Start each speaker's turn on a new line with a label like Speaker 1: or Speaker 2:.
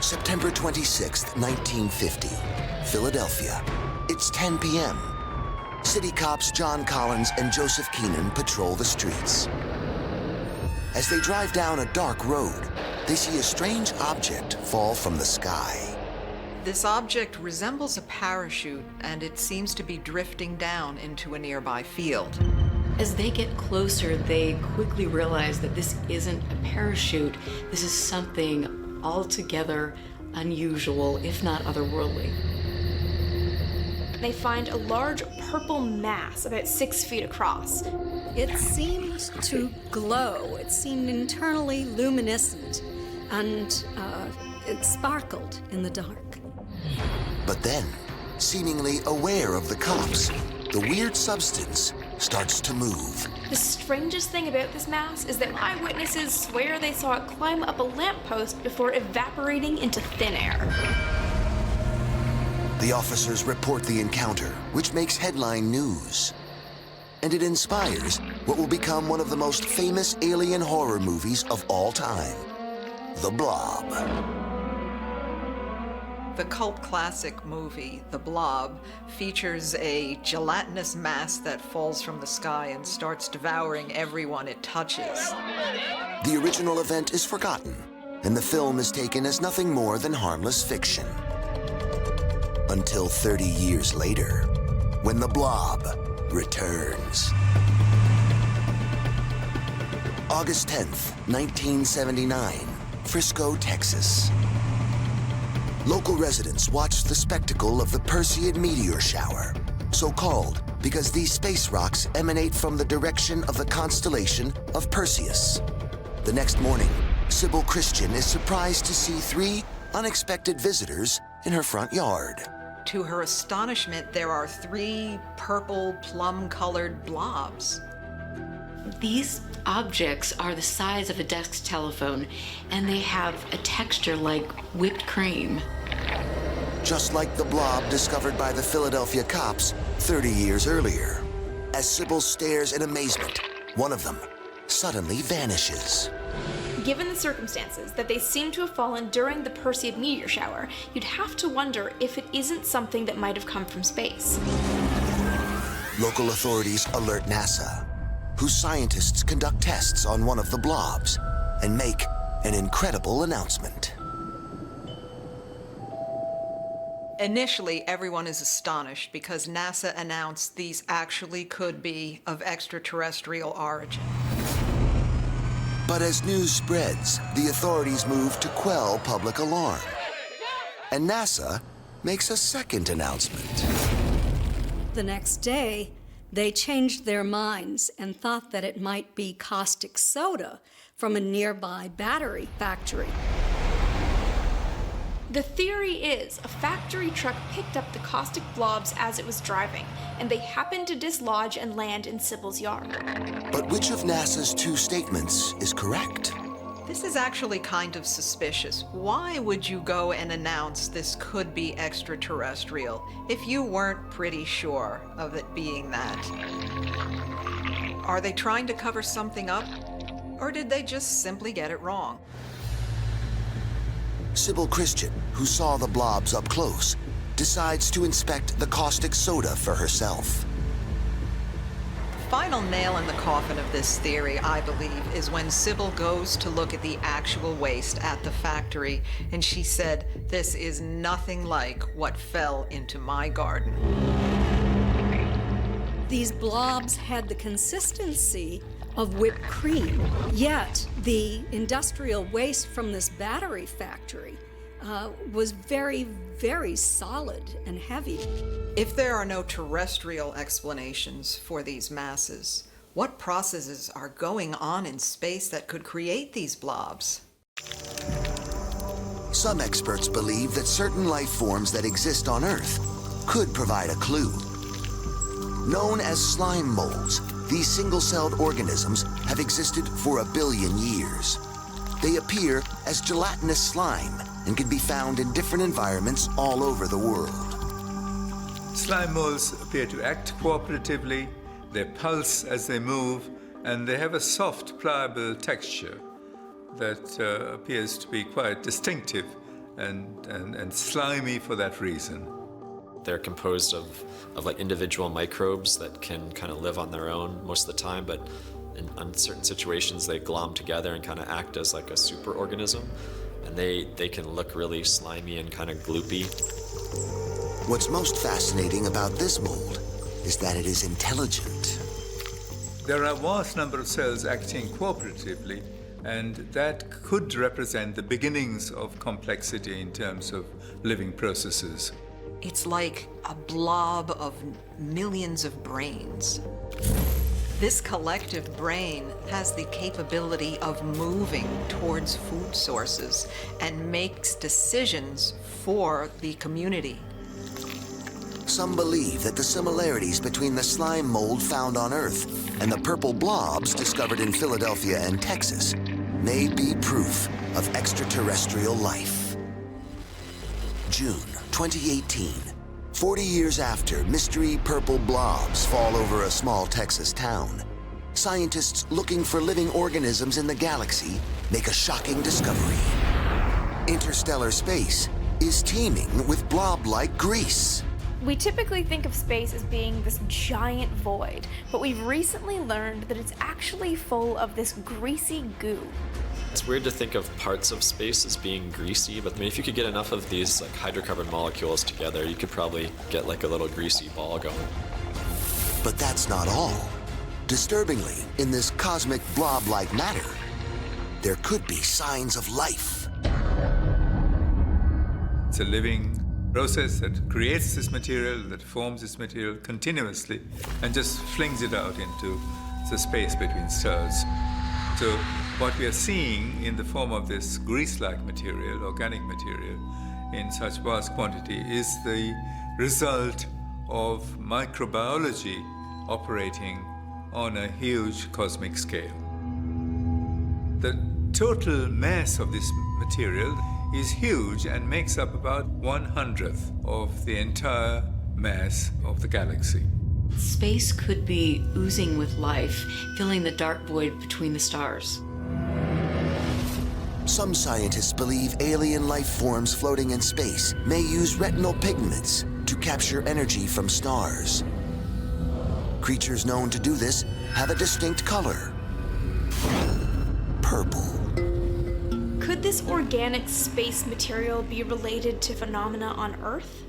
Speaker 1: September 26, 1950, Philadelphia. It's 10 p.m. City cops John Collins and Joseph Keenan patrol the streets. As they drive down a dark road, they see a strange object fall from the sky.
Speaker 2: This object resembles a parachute, and it seems to be drifting down into a nearby field.
Speaker 3: As they get closer, they quickly realize that this isn't a parachute. This is something altogether unusual, if not otherworldly.
Speaker 4: They find a large purple mass about 6 feet across.
Speaker 5: It seemed to glow. It seemed internally luminescent, and it sparkled in the dark.
Speaker 1: But then, seemingly aware of the cops, the weird substance starts to move.
Speaker 4: The strangest thing about this mass is that eyewitnesses swear they saw it climb up a lamppost before evaporating into thin air.
Speaker 1: The officers report the encounter, which makes headline news. And it inspires what will become one of the most famous alien horror movies of all time, The Blob.
Speaker 2: The cult classic movie, The Blob, features a gelatinous mass that falls from the sky and starts devouring everyone it touches.
Speaker 1: The original event is forgotten, and the film is taken as nothing more than harmless fiction. Until 30 years later, when The Blob returns. August 10th, 1979, Frisco, Texas. Local residents watched the spectacle of the Perseid meteor shower, so called because these space rocks emanate from the direction of the constellation of Perseus. The next morning, Sybil Christian is surprised to see 3 unexpected visitors in her front yard.
Speaker 2: To her astonishment, there are 3 purple, plum-colored blobs.
Speaker 3: These objects are the size of a desk telephone, and they have a texture like whipped cream.
Speaker 1: Just like the blob discovered by the Philadelphia cops 30 years earlier. As Sybil stares in amazement, one of them suddenly vanishes.
Speaker 4: Given the circumstances that they seem to have fallen during the Perseid meteor shower, you'd have to wonder if it isn't something that might have come from space.
Speaker 1: Local authorities alert NASA, whose scientists conduct tests on one of the blobs and make an incredible announcement.
Speaker 2: Initially, everyone is astonished because NASA announced these actually could be of extraterrestrial origin.
Speaker 1: But as news spreads, the authorities move to quell public alarm. And NASA makes a second announcement.
Speaker 5: The next day, they changed their minds and thought that it might be caustic soda from a nearby battery factory.
Speaker 4: The theory is a factory truck picked up the caustic blobs as it was driving, and they happened to dislodge and land in Sybil's yard.
Speaker 1: But which of NASA's 2 statements is correct?
Speaker 2: This is actually kind of suspicious. Why would you go and announce this could be extraterrestrial if you weren't pretty sure of it being that? Are they trying to cover something up? Or did they just simply get it wrong?
Speaker 1: Sybil Christian, who saw the blobs up close, decides to inspect the caustic soda for herself.
Speaker 2: The final nail in the coffin of this theory, I believe, is when Sybil goes to look at the actual waste at the factory, and she said, "This is nothing like what fell into my garden."
Speaker 5: These blobs had the consistency of whipped cream, yet the industrial waste from this battery factory was very, very solid and heavy.
Speaker 2: If there are no terrestrial explanations for these masses, what processes are going on in space that could create these blobs?
Speaker 1: Some experts believe that certain life forms that exist on Earth could provide a clue. Known as slime molds, these single-celled organisms have existed for 1 billion years. They appear as gelatinous slime and can be found in different environments all over the world.
Speaker 6: Slime molds appear to act cooperatively, they pulse as they move, and they have a soft, pliable texture that appears to be quite distinctive and slimy for that reason.
Speaker 7: They're composed of like individual microbes that can kind of live on their own most of the time, but in certain situations they glom together and kind of act as like a superorganism, and they can look really slimy and kind of gloopy.
Speaker 1: What's most fascinating about this mold is that it is intelligent.
Speaker 6: There are a vast number of cells acting cooperatively, and that could represent the beginnings of complexity in terms of living processes.
Speaker 2: It's like a blob of millions of brains. This collective brain has the capability of moving towards food sources and makes decisions for the community.
Speaker 1: Some believe that the similarities between the slime mold found on Earth and the purple blobs discovered in Philadelphia and Texas may be proof of extraterrestrial life. June 2018, 40 years after mystery purple blobs fall over a small Texas town, scientists looking for living organisms in the galaxy make a shocking discovery. Interstellar space is teeming with blob-like grease.
Speaker 4: We typically think of space as being this giant void, but we've recently learned that it's actually full of this greasy goo.
Speaker 7: It's weird to think of parts of space as being greasy, but I mean, if you could get enough of these like hydrocarbon molecules together, you could probably get like a little greasy ball going.
Speaker 1: But that's not all. Disturbingly, in this cosmic blob-like matter, there could be signs of life.
Speaker 6: It's a living process that creates this material, that forms this material continuously, and just flings it out into the space between stars. So what we are seeing in the form of this grease-like material, organic material, in such vast quantity is the result of microbiology operating on a huge cosmic scale. The total mass of this material is huge and makes up about 1/100th of the entire mass of the galaxy.
Speaker 3: Space could be oozing with life, filling the dark void between the stars.
Speaker 1: Some scientists believe alien life forms floating in space may use retinal pigments to capture energy from stars. Creatures known to do this have a distinct color: purple.
Speaker 4: Could this organic space material be related to phenomena on Earth?